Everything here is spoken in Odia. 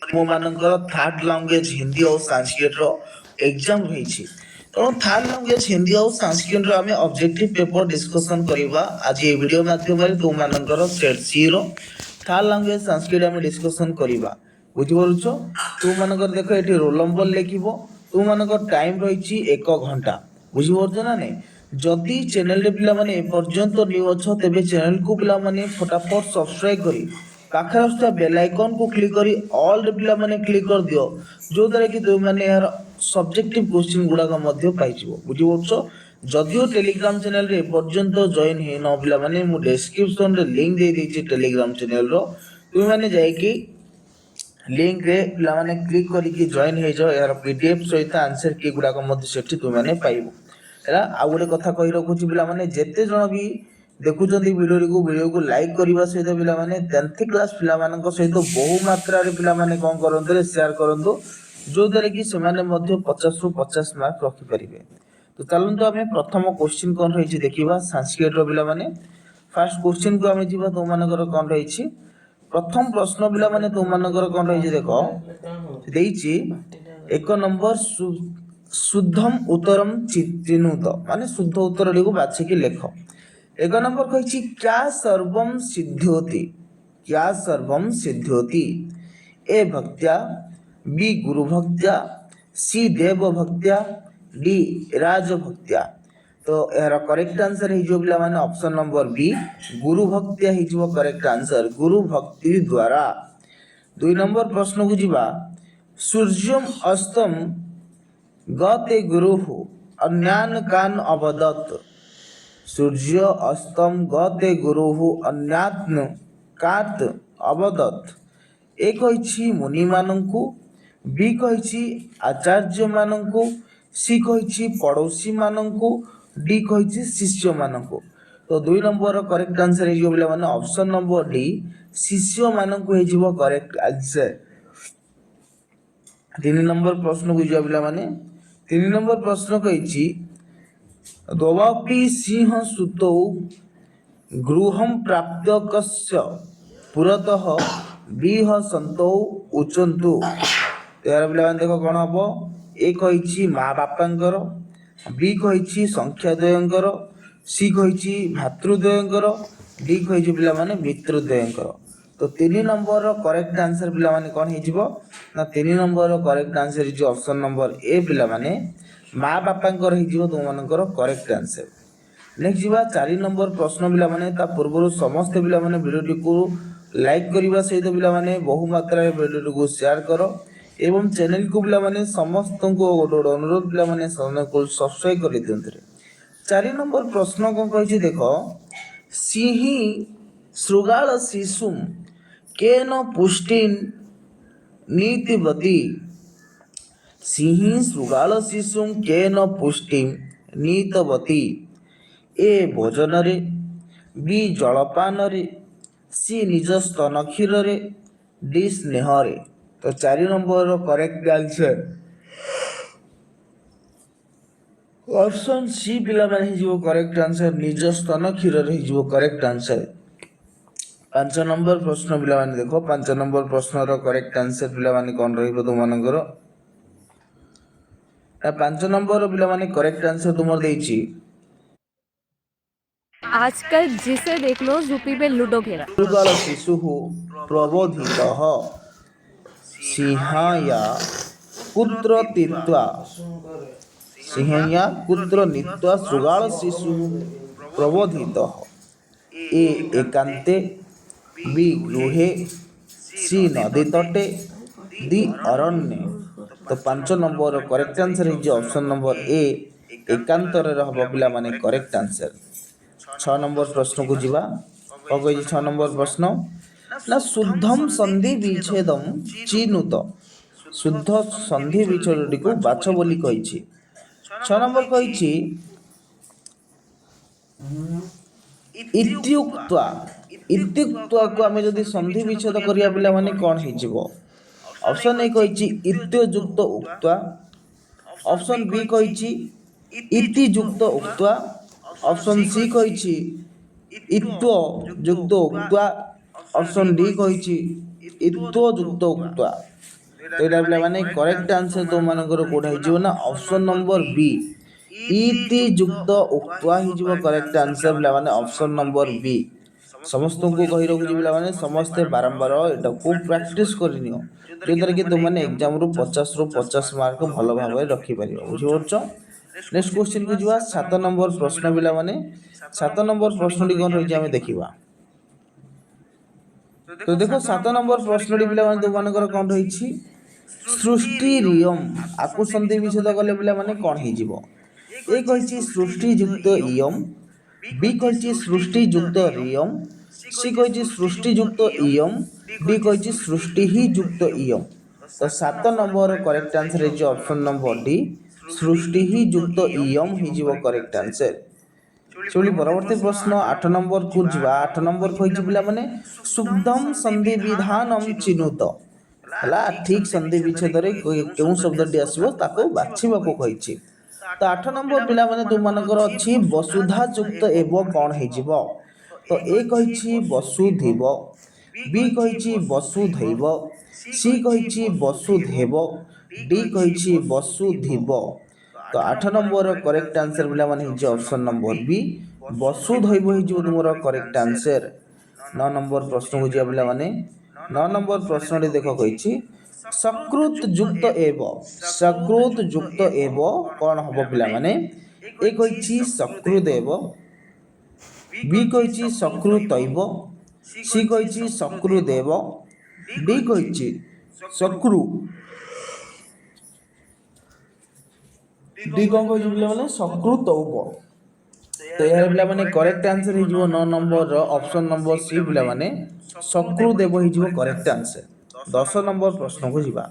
ମୋ ମାନଙ୍କର ଥାର୍ଡ ଲାଙ୍ଗୁଏଜ ହିନ୍ଦୀ ଆଉ ସାଂସ୍କ୍ରିଟ ର ଏକ୍ଜାମ ରହିଛି। ତେଣୁ ଥାର୍ଡ ଲାଙ୍ଗୁଏଜ ହିନ୍ଦୀ ଆଉ ସାଂସ୍କ୍ରିଟ ର ଆମେ ଅବଜେକ୍ଟିଭ ପେପର ଡିସ୍କସନ କରିବା ଆଜି ଏ ଭିଡିଓ ମାଧ୍ୟମରେ ତୁମ ମାନଙ୍କର ସେଟ୍ ସି ର ଥାର୍ଡ ଲାଙ୍ଗୁଏଜ ସାଂସ୍କ୍ରିଟ ଆମେ ଡିସ୍କସନ କରିବା। ବୁଝିପାରୁଛ? ତୁମ ମାନଙ୍କର ଦେଖ ଏଠି ରୋଲ ନମ୍ବର ଲେଖିବ। ତୁମ ମାନଙ୍କର ଟାଇମ ରହିଛି 1 ଘଣ୍ଟା। ବୁଝିପାରୁଛ ନା ନାଇଁ? ଯଦି ଚ୍ୟାନେଲରେ ପିଲାମାନେ ଏପର୍ଯ୍ୟନ୍ତ ନ୍ୟୁ ଅଛ ତେବେ ଚ୍ୟାନେଲକୁ ପିଲାମାନେ ଫଟାଫଟ ସବସ୍କ୍ରାଇବ କରି ପାଖରେ ଆସୁଥିବା ବେଲ୍ ଆଇକନକୁ କ୍ଲିକ୍ କରି ଅଲ୍ ପିଲାମାନେ କ୍ଲିକ୍ କରିଦିଅ, ଯୋଉଦ୍ୱାରା କି ତୁମେମାନେ ଏହାର ସବଜେକ୍ଟିଭ କୋଶ୍ଚିନ୍ ଗୁଡାକ ମଧ୍ୟ ପାଇଯିବ। ବୁଝିପାରୁଛ? ଯଦିଓ ଟେଲିଗ୍ରାମ ଚ୍ୟାନେଲରେ ଏପର୍ଯ୍ୟନ୍ତ ଜଏନ୍ ହେଇନ ପିଲାମାନେ ମୁଁ ଡେସ୍କ୍ରିପସନରେ ଲିଙ୍କ ଦେଇଦେଇଛି ଟେଲିଗ୍ରାମ ଚ୍ୟାନେଲର, ତୁମେମାନେ ଯାଇକି ଲିଙ୍କରେ ପିଲାମାନେ କ୍ଲିକ୍ କରିକି ଜଏନ୍ ହେଇଯାଅ। ଏହାର ପିଡିଏଫ୍ ସହିତ ଆନ୍ସର କି ଗୁଡାକ ମଧ୍ୟ ସେଠି ତୁମେମାନେ ପାଇବ। ହେଲା, ଆଉ ଗୋଟେ କଥା କହି ରଖୁଛି ପିଲାମାନେ, ଯେତେ ଜଣ ବି ଦେଖୁଛନ୍ତି ଭିଡ଼ିଓକୁ ଲାଇକ୍ କରିବା ସହିତ ପିଲାମାନେ 10th କ୍ଲାସ ପିଲାମାନଙ୍କ ସହିତ ବହୁ ମାତ୍ରାରେ ପିଲାମାନେ କ'ଣ କରନ୍ତୁ ସେୟାର କରନ୍ତୁ, ଯୋଉଦ୍ୱାରା କି ସେମାନେ ମଧ୍ୟ 50ରୁ 50 ମାର୍କ ରଖିପାରିବେ। ତ ଚାଲନ୍ତୁ ଆମେ ପ୍ରଥମ କୋଶ୍ଚିନ୍ କ'ଣ ରହିଛି ଦେଖିବା ସାଂସ୍କ୍ରିଟର ପିଲାମାନେ। ଫାର୍ଷ୍ଟ କୋଶ୍ଚିନ୍କୁ ଆମେ ଯିବା। ତୁମମାନଙ୍କର କ'ଣ ରହିଛି ପ୍ରଥମ ପ୍ରଶ୍ନ ପିଲାମାନେ, ତୁମମାନଙ୍କର କ'ଣ ରହିଛି ଦେଖ, ଦେଇଛି 1 ନମ୍ବର शुद्धम उत्तरम चिन्हुत, माने शुद्ध उत्तरটিକୁ ବାଛିକି ଲେଖ। 1 नंबर କହିଛି क्या सर्वम सिद्ध्यति, क्या सर्वम सिद्ध्यति। ए भक्त्या, बी गुरु भक्त्या, सी देव भक्त्या, डी राज भक्त्या। तो यार करेक्ट आंसर है जो पिला माने ऑप्शन नंबर बी गुरु भक्त्या ही जो करेक्ट आंसर, गुरु भक्ति द्वारा। 2 नंबर प्रश्न को जीवा, सूर्यम अस्तम गते गुरु अन्यान कान अवदत्। सूर्य अस्तम गते गुरु अन्यात्न कात अवदत्। ए कहिछि मुनि मानंकु, बी कहिछि आचार्य मानंकु, सी कहिछि पड़ोसी मानंकु, डी कहिछि शिष्य मानंकु। तो 2 नंबर करेक्ट आंसर है जो पिला माने ऑप्शन नंबर डी शिष्य मानंकु है जीवो करेक्ट आंसर। 3 नंबर प्रश्न को जो पिला माने 3 नंबर प्रश्न कहिछि द्ववापि सिंह सुतौ गृहं प्राप्त कस्य पुरतः बिह सन्तौ उचन्तु। यार पिला माने देखो कोन हबो, ए कहिछि मां बापांकर, बी कहिछि संख्या द्वयंकर, सी कहिछि भातृद्वयंकर, डी कहिछि पिला माने मित्रद्वयंकर। तो 3 नंबर करेक्ट आंसर पिला माने कोन हे जिवो ना 3 नंबर करेक्ट आंसर जो ऑप्शन नंबर ए पिला माने मां बापांकर हे जिवो तुम मानकर करेक्ट आंसर। नेक्स्ट जीवा 4 नंबर प्रश्न पिला माने ता पूर्व समस्त पिला माने वीडियो को लाइक करबा सहित पिला माने बहु मात्रा रे वीडियो को शेयर करो एवं चैनल को पिला माने समस्त को गोटे अनुरोध पिला माने सब्सक्राइब कर दियंतु। 4 नंबर प्रश्न को कहिछि देखो, सिंही श्रृगाल शिशुम केन पुष्टिन नीतिवती। सिंही श्रृगाल शिशुम केन पुष्टिम नीतवती। ए भोजन रे, बी जलपान रे, सी निज स्तन क्षीर रे, डी स्नेह रे। तो 4 number correct answer option C पिला माने जो करेक्ट आंसर निज स्तन क्षीर रे जो करेक्ट आंसर। 5 नंबर प्रश्न पिला माने देखो, 5 नंबर प्रश्न रो करेक्ट आंसर पिला माने कोन रहिबो तुम मानकर। 5 नंबर पिला माने करेक्ट आंसर तुमर देछि आजकल जिसे देख लो यूपी पे लूडो खेला। श्रृगाल शिशुः प्रबोधितः सिंहाया कुत्र तीत्वा, सिंहया कुत्र नीत्वा श्रृगाल शिशुः प्रबोधितः। ए एकांते, बी गृहे, सी नदी तटे, डी अरण्ये। तो 5 नंबर करेक्ट आंसर है ऑप्शन नंबर ए एकांतर रहबो पिला माने करेक्ट आंसर। 6 नंबर प्रश्न को जीवा। कह 6 नंबर प्रश्न ना शुद्धम संधि विच्छेदम चिनुत। शुद्ध संधि विच्छेदटी को बाछ बोली कहिछि। 6 नंबर कहिछि इत्युक्त्वा। इत्युक्त्वा को आमे जदि संधि विच्छेद करिया पिला माने कोन हे जिवो। ऑप्शन ए कहिछि इत्युक्त उक्त्वा, ऑप्शन बी कहिछि इति युक्त उक्त्वा, ऑप्शन सी कहिछि इत्व युक्त उक्त्वा, ऑप्शन डी कहिछि ଇତ୍ୱ ଯୁକ୍ତ ଉକ୍ତ୍ୱା। ତ ଏଇଟା ପିଲାମାନେ କରେକ୍ଟ ଆନ୍ସର ତୁମମାନଙ୍କର କୋଉଟା ହେଇଯିବ ନା ଅପସନ ନମ୍ବର ବି ଇତି ଯୁକ୍ତ ଉକ୍ତ୍ୱା ହେଇଯିବ କରେକ୍ଟ ଆନ୍ସର ପିଲାମାନେ ଅପସନ ନମ୍ବର ବି। ସମସ୍ତଙ୍କୁ କହି ରଖୁଛି ପିଲାମାନେ ସମସ୍ତେ ବାରମ୍ବାର ଏଟାକୁ ପ୍ରାକ୍ଟିସ କରିନିଅ ଯୋଉଦ୍ୱାରା କି ତୁମମାନେ ଏକ୍ଜାମରୁ 50ରୁ 50 ମାର୍କ ଭଲ ଭାବରେ ରଖିପାରିବ। ବୁଝିପାରୁଛ? ନେକ୍ସଟ କ୍ୱେଶ୍ଚିନ୍ କୁ ଯିବା 7 ନମ୍ବର ପ୍ରଶ୍ନ ପିଲାମାନେ 7 ନମ୍ବର ପ୍ରଶ୍ନଟି କ'ଣ ରହିଛି ଆମେ ଦେଖିବା। ତ ଦେଖ 7 ନମ୍ବର ପ୍ରଶ୍ନଟି ପିଲାମାନେ ତୁମମାନଙ୍କର କ'ଣ ରହିଛି ସୃଷ୍ଟି ରିୟମ ଆକୁ ସନ୍ଧି ବିଚ୍ଛେଦ କଲେ ପିଲାମାନେ କ'ଣ ହେଇଯିବ? ଏ କହିଛି ସୃଷ୍ଟି ଯୁକ୍ତ ଇୟମ, বি কইছি সৃষ্টি যুক্ত রিয়ম, সি কইছি সৃষ্টি যুক্ত ইয়ম, ডি কইছি সৃষ্টি হি যুক্ত ইয়ম। তো 7 নম্বর করেক্ট আনসার হইছে অপশন নম্বর ডি সৃষ্টি হি যুক্ত ইয়ম হিଯିବ করেক্ট আনসার। চলি পরবর্তী প্রশ্ন 8 নম্বর কু ଯିବା। 8 নম্বর কইছি পিলা মানে শুদ্ধম সন্ধি বিধানম চিনুত ହେଲା ଠିକ ସନ୍ଧି ବିଚ୍ଛେଦରେ କେଉଁ ଶବ୍ଦଟି ଆସିବ ତାକୁ ବାଛିବାକୁ କହିଛି। ତ 8 ନମ୍ବର ପିଲାମାନେ ତୁମମାନଙ୍କର ଅଛି ବସୁଧା ଯୁକ୍ତ ଏବ କ'ଣ ହେଇଯିବ? ତ ଏ କହିଛି ବସୁଧୈବ, ବି କହିଛି ବସୁଧୈବ, ସି କହିଛି ବସୁଧୈବ, ଡି କହିଛି ବସୁଧିବ। ତ 8 ନମ୍ବର କରେକ୍ଟ ଆନ୍ସର ପିଲାମାନେ ହେଇଛି ଅପସନ ନମ୍ବର ବି ବସୁଧୈବ ହେଇଯିବ ତୁମର କରେକ୍ଟ ଆନ୍ସର। 9 ନମ୍ବର ପ୍ରଶ୍ନକୁ ଯିବା ପିଲାମାନେ 9 ନମ୍ବର ପ୍ରଶ୍ନଟି ଦେଖ କହିଛି ସକୃତ ଯୁକ୍ତ ଏବ, ସକୃତ ଯୁକ୍ତ ଏବ କ'ଣ ହବ ପିଲାମାନେ? ଏ କହିଛି ସକୃଦେବ, ବି କହିଛି ସକୃତୈବ, ସି କହିଛି ସକୃଦେବ, ଡି କହିଛି ସକୃ, ଡି କ'ଣ କହିଛି ପିଲାମାନେ ସକୃତୌବ। ତ ଏହାର ପିଲାମାନେ କରେକ୍ଟ ଆନ୍ସର ହେଇଯିବ 9 ନମ୍ବରର ଅପସନ ନମ୍ବର ସି ପିଲାମାନେ ସକୃଦେବ ହେଇଯିବ କରେକ୍ଟ ଆନ୍ସର। 10 ନମ୍ବର ପ୍ରଶ୍ନକୁ ଯିବା।